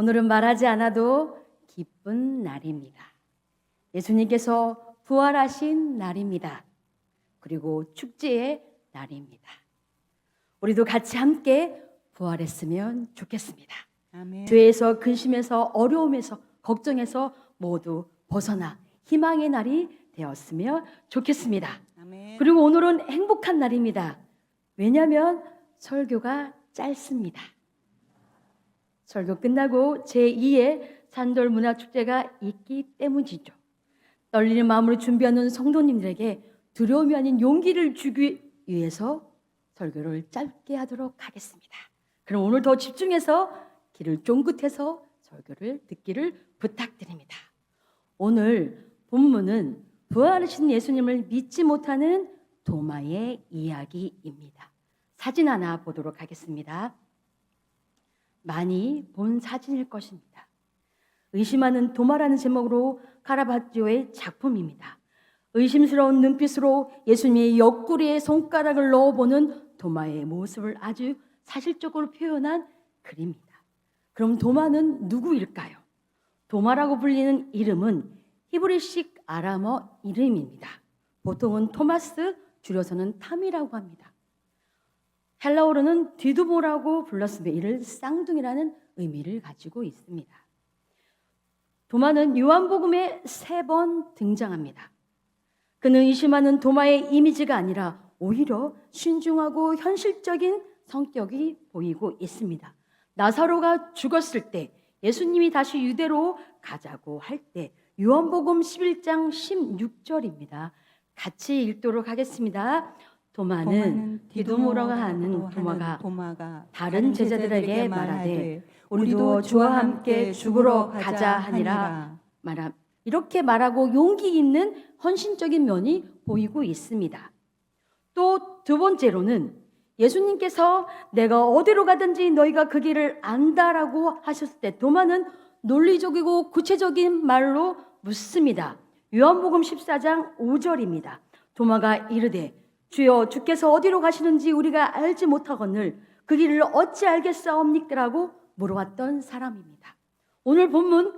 오늘은 말하지 않아도 기쁜 날입니다. 예수님께서 부활하신 날입니다. 그리고 축제의 날입니다. 우리도 같이 함께 부활했으면 좋겠습니다. 아멘. 죄에서, 근심에서, 어려움에서, 걱정에서 모두 벗어나 희망의 날이 되었으면 좋겠습니다. 아멘. 그리고 오늘은 행복한 날입니다. 왜냐하면 설교가 짧습니다. 설교 끝나고 제2의 산돌문화축제가 있기 때문이죠. 떨리는 마음으로 준비하는 성도님들에게 두려움이 아닌 용기를 주기 위해서 설교를 짧게 하도록 하겠습니다. 그럼 오늘 더 집중해서 귀를 쫑긋해서 설교를 듣기를 부탁드립니다. 오늘 본문은 부활하신 예수님을 믿지 못하는 도마의 이야기입니다. 사진 하나 보도록 하겠습니다. 많이 본 사진일 것입니다. 의심하는 도마라는 제목으로 카라바ggio의 작품입니다. 의심스러운 눈빛으로 예수님의 옆구리에 손가락을 넣어보는 도마의 모습을 아주 사실적으로 표현한 글입니다. 그럼 도마는 누구일까요? 도마라고 불리는 이름은 히브리식 아람어 이름입니다. 보통은 토마스, 줄여서는 탐이라고 합니다. 헬라어로는 디두모라고 불렀으며 이를 쌍둥이라는 의미를 가지고 있습니다. 도마는 요한복음에 3번 등장합니다. 그는 의심하는 도마의 이미지가 아니라 오히려 신중하고 현실적인 성격이 보이고 있습니다. 나사로가 죽었을 때 예수님이 다시 유대로 가자고 할 때 요한복음 11장 16절입니다. 같이 읽도록 하겠습니다. 도마는 디두모라고 하는 도마가 다른 제자들에게 말하되 우리도 주와 함께 죽으러 가자 하니라. 이렇게 말하고 용기 있는 헌신적인 면이 보이고 있습니다. 또 두 번째로는 예수님께서 내가 어디로 가든지 너희가 그 길을 안다라고 하셨을 때 도마는 논리적이고 구체적인 말로 묻습니다. 요한복음 14장 5절입니다. 도마가 이르되 주여 주께서 어디로 가시는지 우리가 알지 못하거늘 그 길을 어찌 알겠사옵니까라고 물어왔던 사람입니다. 오늘 본문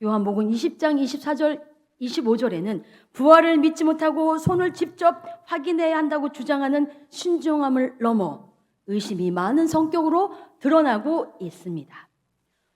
요한복음 20장 24절 25절에는 부활을 믿지 못하고 손을 직접 확인해야 한다고 주장하는 신중함을 넘어 의심이 많은 성격으로 드러나고 있습니다.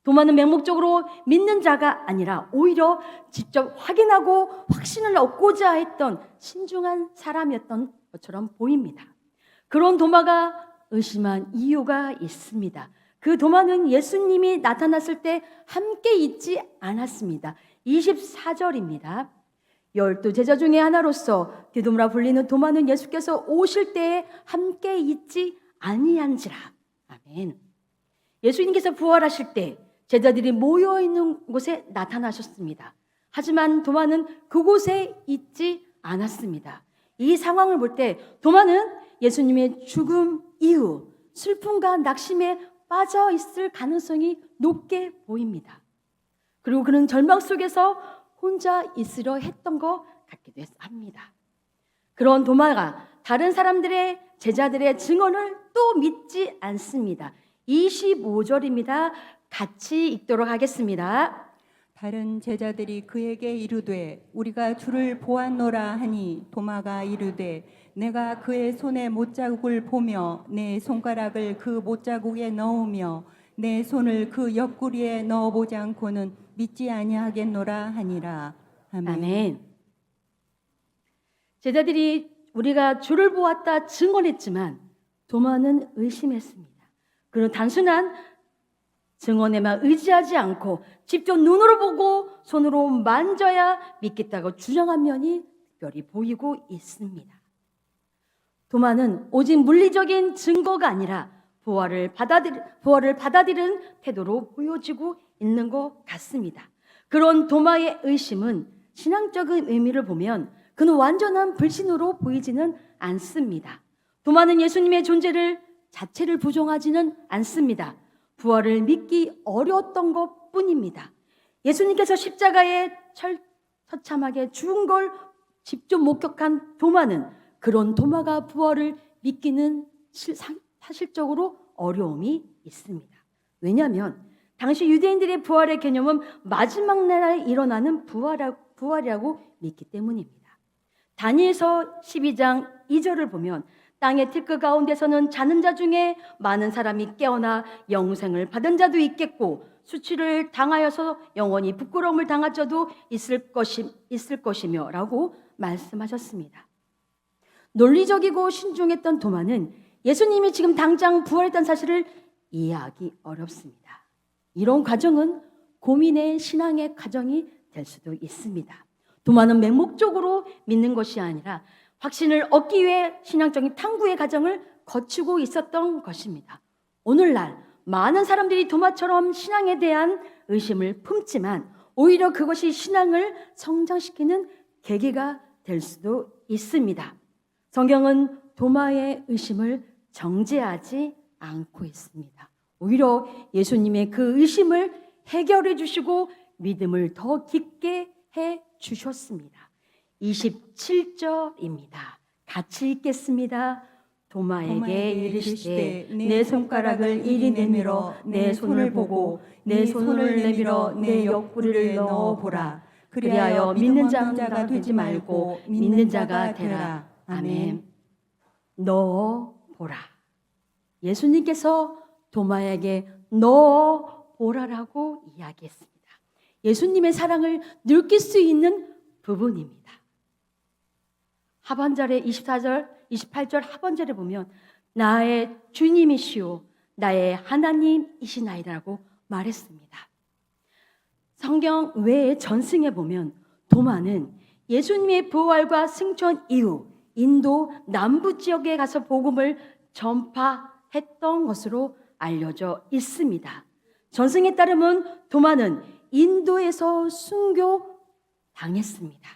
도마는 맹목적으로 믿는 자가 아니라 오히려 직접 확인하고 확신을 얻고자 했던 신중한 사람이었던 것처럼 보입니다. 그런 도마가 의심한 이유가 있습니다. 그 도마는 예수님이 나타났을 때 함께 있지 않았습니다. 24절입니다. 12 제자 중에 하나로서 디두모라 불리는 도마는 예수께서 오실 때에 함께 있지 아니한지라. 아멘. 예수님께서 부활하실 때 제자들이 모여있는 곳에 나타나셨습니다. 하지만 도마는 그곳에 있지 않았습니다. 이 상황을 볼 때 도마는 예수님의 죽음 이후 슬픔과 낙심에 빠져 있을 가능성이 높게 보입니다. 그리고 그는 절망 속에서 혼자 있으려 했던 것 같기도 합니다. 그런 도마가 다른 사람들의 제자들의 증언을 또 믿지 않습니다. 25절입니다. 같이 읽도록 하겠습니다. 다른 제자들이 그에게 이르되 우리가 주를 보았노라 하니 도마가 이르되 내가 그의 손에 못자국을 보며 내 손가락을 그 못자국에 넣으며 내 손을 그 옆구리에 넣어보지 않고는 믿지 아니하겠노라 하니라. 아멘. 아멘. 제자들이 우리가 주를 보았다 증언했지만 도마는 의심했습니다. 그는 단순한 증언에만 의지하지 않고 직접 눈으로 보고 손으로 만져야 믿겠다고 주장한 면이 특별히 보이고 있습니다. 도마는 오직 물리적인 증거가 아니라 부활을 받아들이는 태도로 보여지고 있는 것 같습니다. 그런 도마의 의심은 신앙적인 의미를 보면 그는 완전한 불신으로 보이지는 않습니다. 도마는 예수님의 존재를 자체를 부정하지는 않습니다. 부활을 믿기 어려웠던 것 뿐입니다. 예수님께서 십자가에 처참하게 죽은 걸 직접 목격한 도마는 그런 도마가 부활을 믿기는 사실적으로 어려움이 있습니다. 왜냐하면 당시 유대인들의 부활의 개념은 마지막 날에 일어나는 부활이라고 믿기 때문입니다. 다니엘서 12장 2절을 보면 땅의 틀그 가운데서는 자는 자 중에 많은 사람이 깨어나 영생을 받은 자도 있겠고 수치를 당하여서 영원히 부끄러움을 당할 자도 있을 것이며 라고 말씀하셨습니다. 논리적이고 신중했던 도마는 예수님이 지금 당장 부활했다는 사실을 이해하기 어렵습니다. 이런 과정은 고민의 신앙의 과정이 될 수도 있습니다. 도마는 맹목적으로 믿는 것이 아니라 확신을 얻기 위해 신앙적인 탐구의 과정을 거치고 있었던 것입니다. 오늘날 많은 사람들이 도마처럼 신앙에 대한 의심을 품지만 오히려 그것이 신앙을 성장시키는 계기가 될 수도 있습니다. 성경은 도마의 의심을 정죄하지 않고 있습니다. 오히려 예수님의 그 의심을 해결해 주시고 믿음을 더 깊게 해 주셨습니다. 27절입니다. 같이 읽겠습니다. 도마에게 이르시되 내 손가락을 이리 내밀어 내 손을 보고 내 손을 내밀어 내 옆구리를 넣어보라. 그리하여 믿는 자가 되지 말고 믿는 자가 되라. 아멘. 넣어보라. 예수님께서 도마에게 넣어보라라고 이야기했습니다. 예수님의 사랑을 느낄 수 있는 부분입니다. 하반절에 28절 하반절에 보면 나의 주님이시오 나의 하나님이시나이다라고 말했습니다. 성경 외의 전승에 보면 도마는 예수님의 부활과 승천 이후 인도 남부 지역에 가서 복음을 전파했던 것으로 알려져 있습니다. 전승에 따르면 도마는 인도에서 순교당했습니다.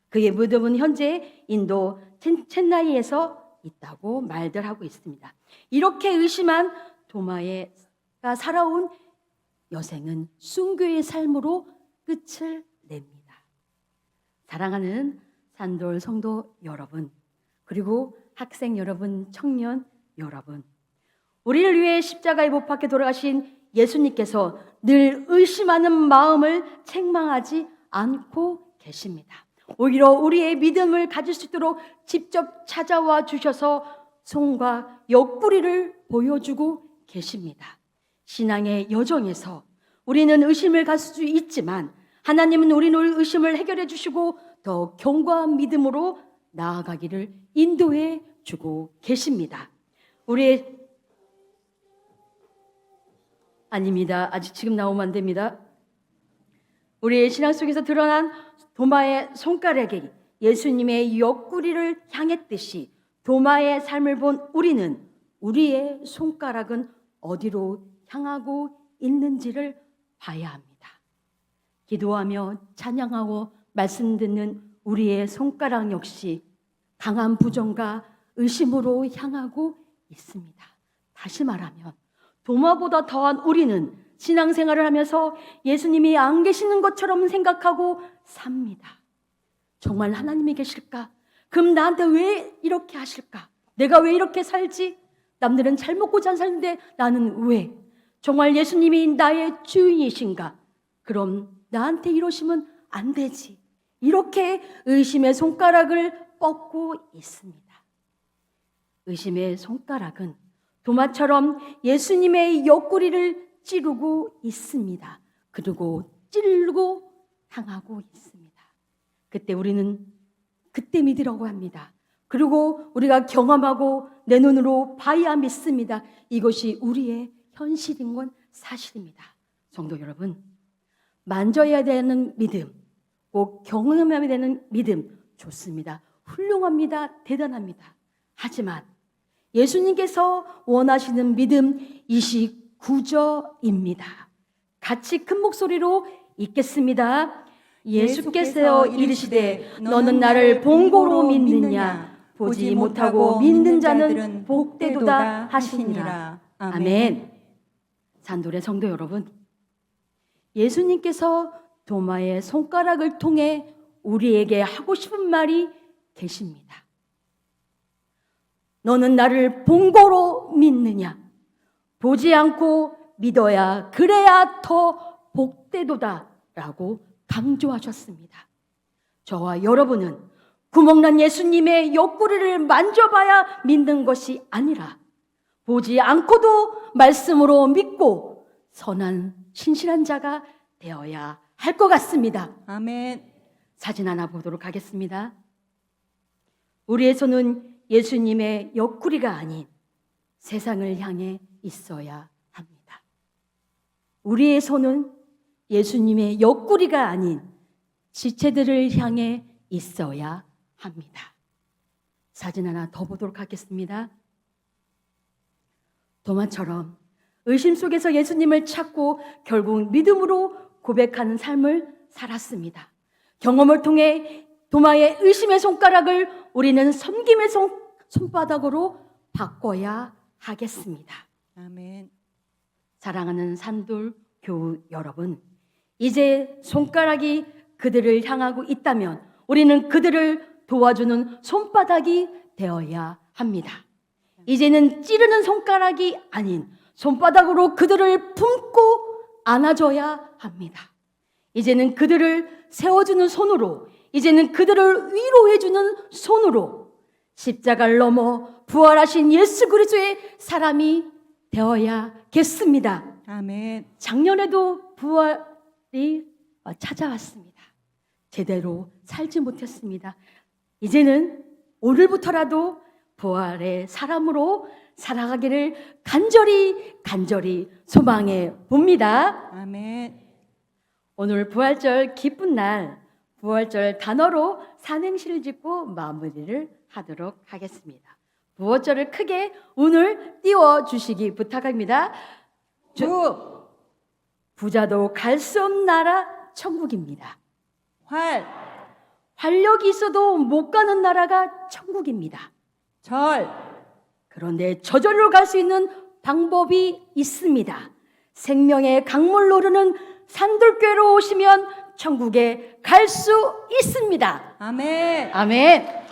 그의 무덤은 현재 인도 첸나이에서 있다고 말들 하고 있습니다. 이렇게 의심한 도마가 살아온 여생은 순교의 삶으로 끝을 냅니다. 사랑하는 산돌 성도 여러분, 그리고 학생 여러분, 청년 여러분, 우리를 위해 십자가에 못 박혀 돌아가신 예수님께서 늘 의심하는 마음을 책망하지 않고 계십니다. 오히려 우리의 믿음을 가질 수 있도록 직접 찾아와 주셔서 손과 옆구리를 보여주고 계십니다. 신앙의 여정에서 우리는 의심을 가질 수 있지만 하나님은 우리의 의심을 해결해 주시고 더 견고한 믿음으로 나아가기를 인도해 주고 계십니다. 아닙니다. 아직 지금 나오면 안 됩니다. 우리의 신앙 속에서 드러난 도마의 손가락이 예수님의 옆구리를 향했듯이 도마의 삶을 본 우리는 우리의 손가락은 어디로 향하고 있는지를 봐야 합니다. 기도하며 찬양하고 말씀 듣는 우리의 손가락 역시 강한 부정과 의심으로 향하고 있습니다. 다시 말하면 도마보다 더한 우리는 신앙생활을 하면서 예수님이 안 계시는 것처럼 생각하고 삽니다. 정말 하나님이 계실까? 그럼 나한테 왜 이렇게 하실까? 내가 왜 이렇게 살지? 남들은 잘 먹고 잘 사는데 나는 왜? 정말 예수님이 나의 주인이신가? 그럼 나한테 이러시면 안 되지. 이렇게 의심의 손가락을 뻗고 있습니다. 의심의 손가락은 도마처럼 예수님의 옆구리를 찌르고 있습니다. 그리고 찌르고 향하고 있습니다. 그때 우리는 믿으라고 합니다. 그리고 우리가 경험하고 내 눈으로 봐야 믿습니다. 이것이 우리의 현실인 건 사실입니다. 성도 여러분, 만져야 되는 믿음, 꼭 경험해야 되는 믿음 좋습니다. 훌륭합니다. 대단합니다. 하지만 예수님께서 원하시는 믿음 29절입니다. 같이 큰 목소리로 읽겠습니다. 예수께서 이르시되 너는 나를 본고로 믿느냐? 보지 못하고 믿는 자는 복되도다 하시니라. 아멘. 산돌의 성도 여러분, 예수님께서 도마의 손가락을 통해 우리에게 하고 싶은 말이 계십니다. 너는 나를 본고로 믿느냐? 보지 않고 믿어야 그래야 더 복되도다라고 강조하셨습니다. 저와 여러분은 구멍난 예수님의 옆구리를 만져봐야 믿는 것이 아니라 보지 않고도 말씀으로 믿고 선한 신실한 자가 되어야 할 것 같습니다. 아멘. 사진 하나 보도록 하겠습니다. 우리의 손은 예수님의 옆구리가 아닌 세상을 향해 있어야 합니다. 우리의 손은 예수님의 옆구리가 아닌 지체들을 향해 있어야 합니다. 사진 하나 더 보도록 하겠습니다. 도마처럼 의심 속에서 예수님을 찾고 결국 믿음으로 고백하는 삶을 살았습니다. 경험을 통해 도마의 의심의 손가락을 우리는 섬김의 손바닥으로 바꿔야 하겠습니다. 아멘. 사랑하는 산돌 교우 여러분, 이제 손가락이 그들을 향하고 있다면 우리는 그들을 도와주는 손바닥이 되어야 합니다. 이제는 찌르는 손가락이 아닌 손바닥으로 그들을 품고 안아줘야 합니다. 이제는 그들을 세워주는 손으로, 이제는 그들을 위로해주는 손으로 십자가를 넘어 부활하신 예수 그리스도의 사람이 되어야겠습니다. 아멘. 작년에도 부활이 찾아왔습니다. 제대로 살지 못했습니다. 이제는 오늘부터라도 부활의 사람으로 살아가기를 간절히 소망해 봅니다. 아멘. 오늘 부활절 기쁜 날, 부활절 단어로 삼행시를 짓고 마무리를 하도록 하겠습니다. 부활절을 크게 운을 띄워주시기 부탁합니다. 부자도 갈 수 없는 나라 천국입니다. 활력이 있어도 못 가는 나라가 천국입니다. 그런데 저절로 갈 수 있는 방법이 있습니다. 생명의 강물로 흐르는 산들교회로 오시면 천국에 갈 수 있습니다. 아멘. 아멘.